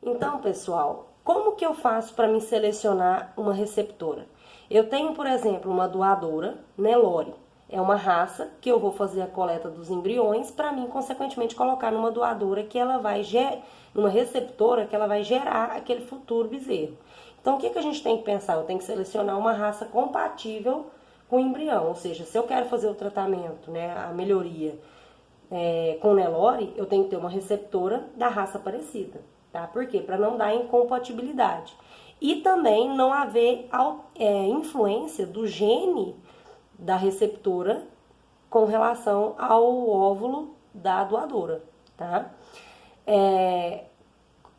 Então, pessoal, como que eu faço para me selecionar uma receptora? Eu tenho, por exemplo, uma doadora, Nelore. É uma raça que eu vou fazer a coleta dos embriões para mim, consequentemente, colocar numa doadora que ela vai numa receptora que ela vai gerar aquele futuro bezerro. Então, o que a gente tem que pensar? Eu tenho que selecionar uma raça compatível com o embrião, ou seja, se eu quero fazer o tratamento, né, a melhoria com Nelore, eu tenho que ter uma receptora da raça parecida, tá? Por quê? Para não dar incompatibilidade. E também não haver influência do gene da receptora com relação ao óvulo da doadora, tá?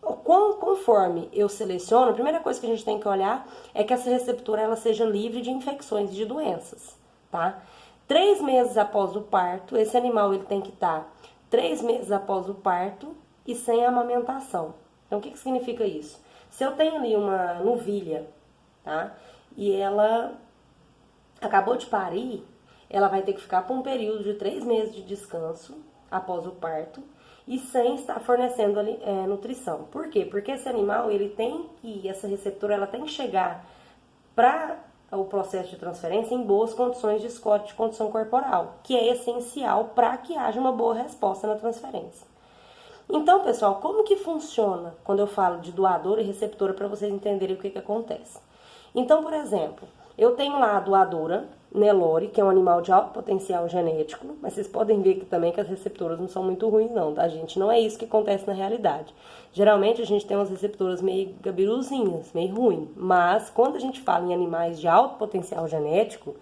Conforme eu seleciono, a primeira coisa que a gente tem que olhar é que essa receptora ela seja livre de infecções e de doenças, tá? 3 meses após o parto, esse animal ele tem que estar 3 meses após o parto e sem amamentação. Então, o que significa isso? Se eu tenho ali uma novilha, tá? E ela acabou de parir, ela vai ter que ficar por um período de 3 meses de descanso após o parto e sem estar fornecendo nutrição. Por quê? Porque esse animal, essa receptora, ela tem que chegar para o processo de transferência em boas condições de score de condição corporal, que é essencial para que haja uma boa resposta na transferência. Então, pessoal, como que funciona quando eu falo de doadora e receptora para vocês entenderem o que acontece? Então, por exemplo, eu tenho lá a doadora Nelore, que é um animal de alto potencial genético, mas vocês podem ver aqui também que as receptoras não são muito ruins não, tá, gente? Não é isso que acontece na realidade. Geralmente a gente tem umas receptoras meio gabiruzinhas, meio ruim, mas quando a gente fala em animais de alto potencial genético,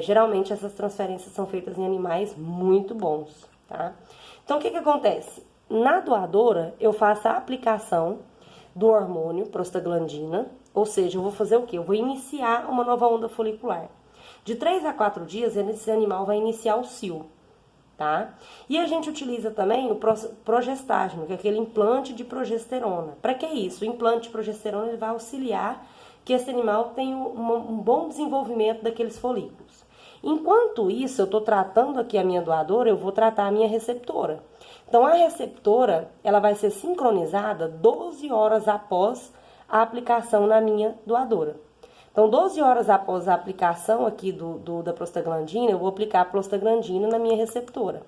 geralmente essas transferências são feitas em animais muito bons, tá? Então, o que acontece? Na doadora, eu faço a aplicação do hormônio prostaglandina, ou seja, eu vou fazer o quê? Eu vou iniciar uma nova onda folicular. De 3 a 4 dias, esse animal vai iniciar o cio, tá? E a gente utiliza também o progestágeno, que é aquele implante de progesterona. Para que isso? O implante de progesterona ele vai auxiliar que esse animal tenha um bom desenvolvimento daqueles folículos. Enquanto isso, eu estou tratando aqui a minha doadora, eu vou tratar a minha receptora. Então, a receptora, ela vai ser sincronizada 12 horas após a aplicação na minha doadora. Então, 12 horas após a aplicação aqui da prostaglandina, eu vou aplicar a prostaglandina na minha receptora.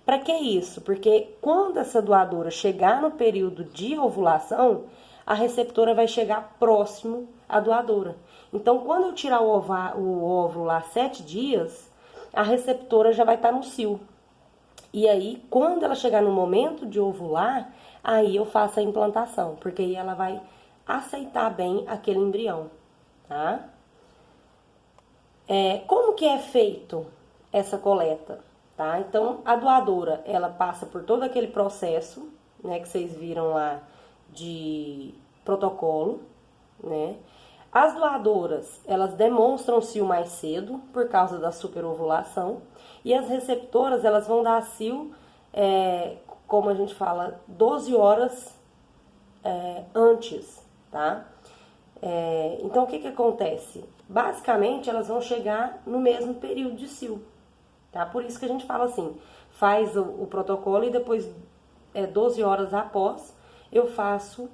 Para que isso? Porque quando essa doadora chegar no período de ovulação, a receptora vai chegar próximo à doadora. Então, quando eu tirar o óvulo lá 7 dias, a receptora já vai estar no cio. E aí, quando ela chegar no momento de ovular, aí eu faço a implantação, porque aí ela vai aceitar bem aquele embrião, tá? Como que é feito essa coleta, tá? Então, a doadora, ela passa por todo aquele processo, né, que vocês viram lá de protocolo, né? As doadoras, elas demonstram cio mais cedo por causa da superovulação e as receptoras, elas vão dar cio, como a gente fala, 12 horas antes, tá? Então, o que acontece? Basicamente, elas vão chegar no mesmo período de cio, tá? Por isso que a gente fala assim, faz o protocolo e depois, 12 horas após, eu faço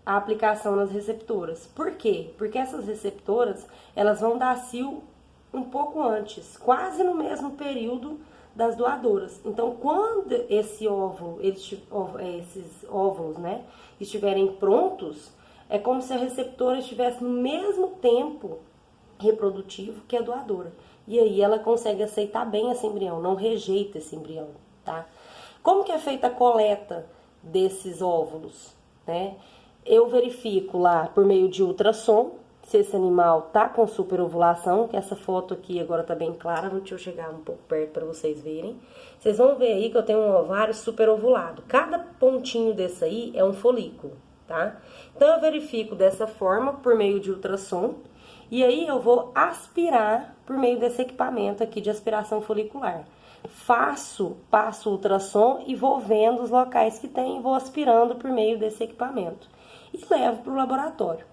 a aplicação nas receptoras. Por quê? Porque essas receptoras, elas vão dar cio um pouco antes, quase no mesmo período das doadoras. Então, quando esses óvulos, né, estiverem prontos, é como se a receptora estivesse no mesmo tempo reprodutivo que a doadora. E aí ela consegue aceitar bem esse embrião, não rejeita esse embrião, tá? Como que é feita a coleta desses óvulos, né? Eu verifico lá por meio de ultrassom se esse animal tá com superovulação, que essa foto aqui agora tá bem clara, deixa eu chegar um pouco perto para vocês verem. Vocês vão ver aí que eu tenho um ovário superovulado. Cada pontinho desse aí é um folículo, tá? Então eu verifico dessa forma por meio de ultrassom e aí eu vou aspirar por meio desse equipamento aqui de aspiração folicular. Passo o ultrassom e vou vendo os locais que tem e vou aspirando por meio desse equipamento. E levo para o laboratório,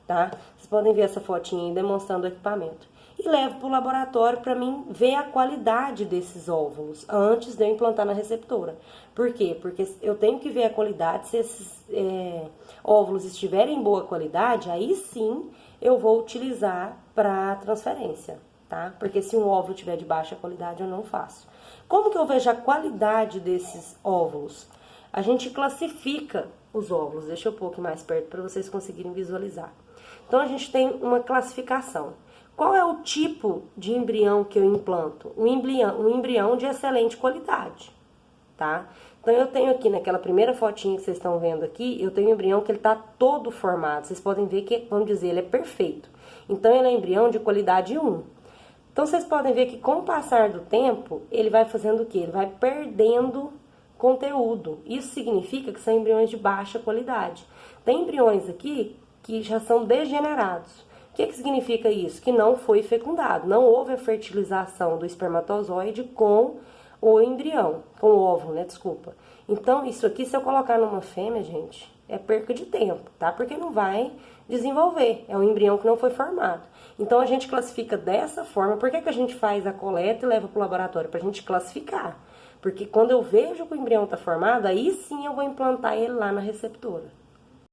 tá? Vocês podem ver essa fotinha aí demonstrando o equipamento. e levo para o laboratório para mim ver a qualidade desses óvulos antes de eu implantar na receptora. Por quê? Porque eu tenho que ver a qualidade, se esses óvulos estiverem em boa qualidade, aí sim eu vou utilizar para transferência, tá? Porque se um óvulo tiver de baixa qualidade, eu não faço. Como que eu vejo a qualidade desses óvulos? A gente classifica os óvulos, deixa eu pôr aqui mais perto para vocês conseguirem visualizar. Então, a gente tem uma classificação. Qual é o tipo de embrião que eu implanto? Um embrião de excelente qualidade, tá? Então, eu tenho aqui, naquela primeira fotinha que vocês estão vendo aqui, eu tenho um embrião que ele tá todo formado. Vocês podem ver que, vamos dizer, ele é perfeito. Então, ele é um embrião de qualidade 1. Então, vocês podem ver que com o passar do tempo, ele vai fazendo o quê? Ele vai perdendo conteúdo. Isso significa que são embriões de baixa qualidade. Tem embriões aqui que já são degenerados. O que significa isso? Que não foi fecundado, não houve a fertilização do espermatozoide com o embrião, com o óvulo, né? Desculpa. Então, isso aqui, se eu colocar numa fêmea, gente, é perca de tempo, tá? Porque não vai desenvolver, é um embrião que não foi formado. Então, a gente classifica dessa forma. Por que a gente faz a coleta e leva para o laboratório? Para a gente classificar. Porque quando eu vejo que o embrião está formado, aí sim eu vou implantar ele lá na receptora.